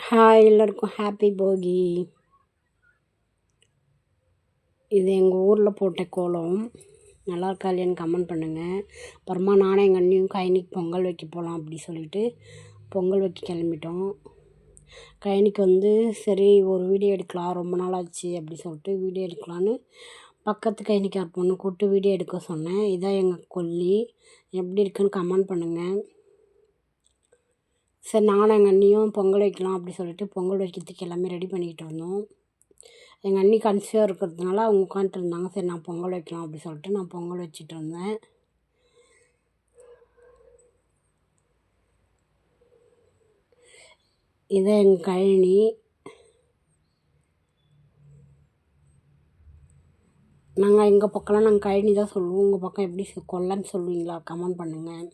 Hi எல்லாருக்கும் happy போகி. இது எங்கள் ஊரில் போட்ட கோலம். நல்லா இருக்கா இல்லையான்னு கமெண்ட் பண்ணுங்கள். அப்புறமா நானும் எங்கள் அண்ணியும் கயனிக்கு பொங்கல் வைக்க போகலாம் அப்படி சொல்லிட்டு பொங்கல் வைக்க கிளம்பிட்டோம். கயனிக்கு சரி ஒரு வீடியோ எடுக்கலாம், ரொம்ப நாள் ஆச்சு அப்படி சொல்லிட்டு வீடியோ எடுக்கலான்னு பக்கத்து கயனிக்கார் பொண்ணு கூப்பிட்டு வீடியோ எடுக்க சொன்னேன். இதான் எங்கள் கொல்லி, எப்படி இருக்குன்னு கமெண்ட் பண்ணுங்கள். சரி நானும் எங்கள் அண்ணியும் பொங்கல் வைக்கலாம் அப்படி சொல்லிட்டு பொங்கல் வைக்கிறதுக்கு எல்லாமே ரெடி பண்ணிக்கிட்டு இருந்தோம். எங்கள் அண்ணி கன்சிவாக இருக்கிறதுனால அவங்க உட்காந்துட்டு இருந்தாங்க. சரி நான் பொங்கல் வைக்கலாம் அப்படி சொல்லிட்டு நான் பொங்கல் வச்சிட்டு இருந்தேன். இதை எங்கள் கழனி. நாங்கள் எங்கள் பக்கம்லாம் நாங்கள் கழனி தான் சொல்லுவோம். உங்கள் பக்கம் எப்படி கொல்லன்னு சொல்லுவீங்களா? கமெண்ட் பண்ணுங்கள்.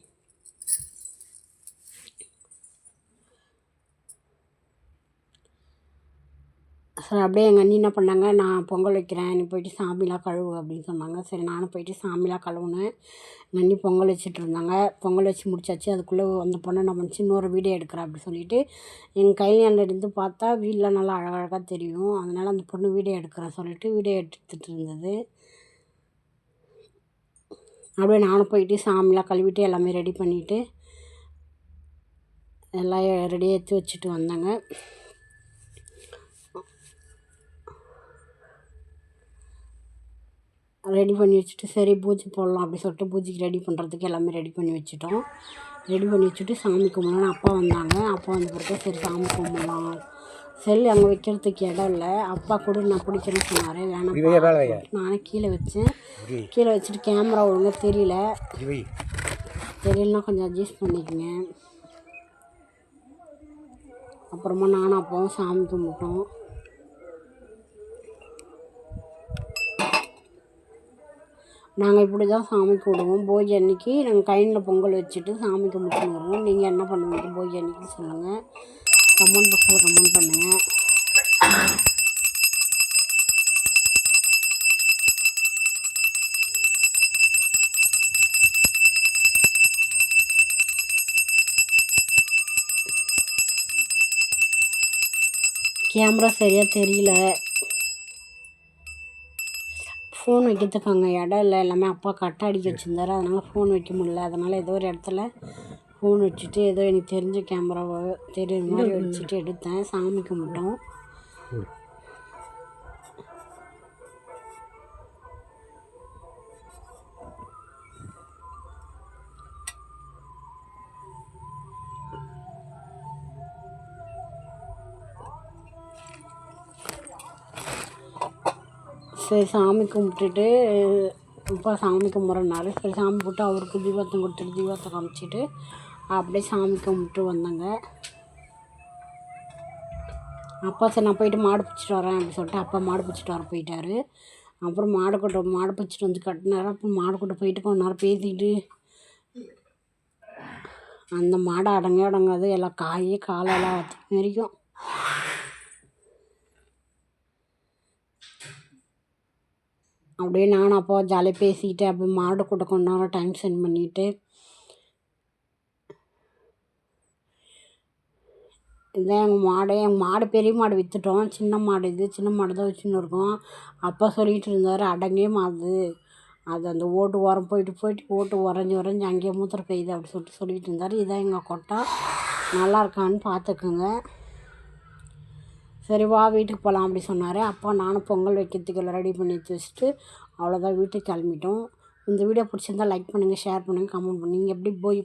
சரி அப்படியே எங்கள் அண்ணி என்ன பண்ணாங்க, நான் பொங்கல் வைக்கிறேன், நீ போயிட்டு சாமிலாம் கழுவு அப்படின்னு சொன்னாங்க. சரி நானும் போயிட்டு சாமிலாம் கழுவுனேன். எங்கள் அண்ணி பொங்கல் வச்சுட்டு இருந்தாங்க. பொங்கல் வச்சு முடிச்சாச்சு. அதுக்குள்ளே அந்த பொண்ணை என்ன பண்ணிச்சு, இன்னொரு வீடியோ எடுக்கிறேன் அப்படி சொல்லிட்டு எங்கள் கையிலேருந்து பார்த்தா வீடெலாம் நல்லா அழகழகாக தெரியும். அதனால் அந்த பொண்ணு வீடியோ எடுக்கிறேன் சொல்லிட்டு வீடியோ எடுத்துகிட்டு இருந்தது. அப்படியே நானும் போயிட்டு சாமிலாம் கழுவிட்டு எல்லாமே ரெடி பண்ணிவிட்டு எல்லாம் ரெடியாக எடுத்து வச்சுட்டு வந்தேங்க. ரெடி பண்ணி வச்சுட்டு சரி பூஜை போடலாம் அப்படி சொல்லிட்டு பூஜைக்கு ரெடி பண்ணுறதுக்கு எல்லாமே ரெடி பண்ணி வச்சுட்டோம். ரெடி பண்ணி வச்சுட்டு சாமி கும்பிடலான்னு அப்பா வந்தாங்க. அப்பா வந்த பிறகு சரி சாமி கும்பிடலாம். செல் அங்கே வைக்கிறதுக்கு இடம் இல்லை. அப்பா கூட நான் பிடிக்கிறேன்னு சொன்னார். வேணாம் நானே கீழே வச்சேன். கீழே வச்சுட்டு கேமரா ஒழுங்காக தெரியலனா கொஞ்சம் அட்ஜஸ்ட் பண்ணிக்கங்க. அப்புறமா நானும் அப்பாவும் சாமி கும்பிட்டோம். நாங்கள் இப்படி தான் சாமி கும்பிடுவோம். போகி அன்னைக்கு நாங்கள் கையில் பொங்கல் வச்சுட்டு சாமி கும்பிட்டு வருவோம். நீங்கள் என்ன பண்ணுவீங்க போகி அன்னைக்கு சொல்லுங்கள். கமெண்ட் பாக்ஸில் கமெண்ட் பண்ணுங்கள். கேமரா சரியாக தெரியல. ஃபோன் வைக்கிறதுக்கு அங்கே இடம் இல்லை. எல்லாமே அப்பா கட்டை அடிக்க வச்சுருந்தாரு. அதனால் ஃபோன் வைக்க முடியல. அதனால் ஏதோ ஒரு இடத்துல ஃபோன் வச்சுட்டு ஏதோ எனக்கு தெரிஞ்ச கேமராவை தெரியுற மாதிரி வச்சுட்டு எடுத்தேன். சாமி கும்பிட்டோம். சரி சாமி கும்பிட்டுட்டு இப்போ சாமி கும்பிட்றனால சரி சாமி போட்டு அவருக்கு தீபத்தை கொடுத்துட்டு தீபத்தை காமிச்சிட்டு அப்படியே சாமி கும்பிட்டு வந்தேங்க. அப்பா சரி நான் போயிட்டு மாடு பிடிச்சிட்டு வரேன் அப்படின்னு சொல்லிட்டு அப்பா மாடு பிடிச்சிட்டு வர போயிட்டார். அப்புறம் மாடு பிடிச்சிட்டு வந்து கட்டினார். அப்புறம் மாடு கூட்ட போயிட்டு கொஞ்ச நேரம் பேசிக்கிட்டு அந்த மாடை அடங்காது எல்லாம் காலெல்லாம் வரைக்கும் அப்படியே நானும் அப்பா ஜாலியாக பேசிக்கிட்டு அப்படியே மாடு கூட கொஞ்ச நேரம் டைம் ஸ்பெண்ட் பண்ணிவிட்டு இதான் எங்கள் மாடு பெரிய மாடு விற்றுட்டோம். சின்ன மாடு சின்ன மாடு தான் வச்சுன்னு இருக்கோம். அப்பா சொல்லிகிட்டு இருந்தார் அடங்கே மாடுது, அது அந்த ஓட்டு உரம் போயிட்டு ஓட்டு உறைஞ்சி அங்கேயே மூத்திர பெய்யுது அப்படி சொல்லிட்டு இருந்தார். இதான் எங்கள் கொட்டா, நல்லா இருக்கான்னு பார்த்துக்குங்க. சரி வா வீட்டுக்கு போகலாம் அப்படி சொன்னார். அப்பா நானும் பொங்கல் வைக்கிறதுக்கு எல்லாம் ரெடி பண்ணி வச்சுட்டு அவ்வளோதான் வீட்டுக்கு கிளம்பிட்டோம். இந்த வீடியோ பிடிச்சிருந்தால் லைக் பண்ணுங்கள், ஷேர் பண்ணுங்கள், கமெண்ட் பண்ணுங்கள். நீங்கள் எப்படி போய்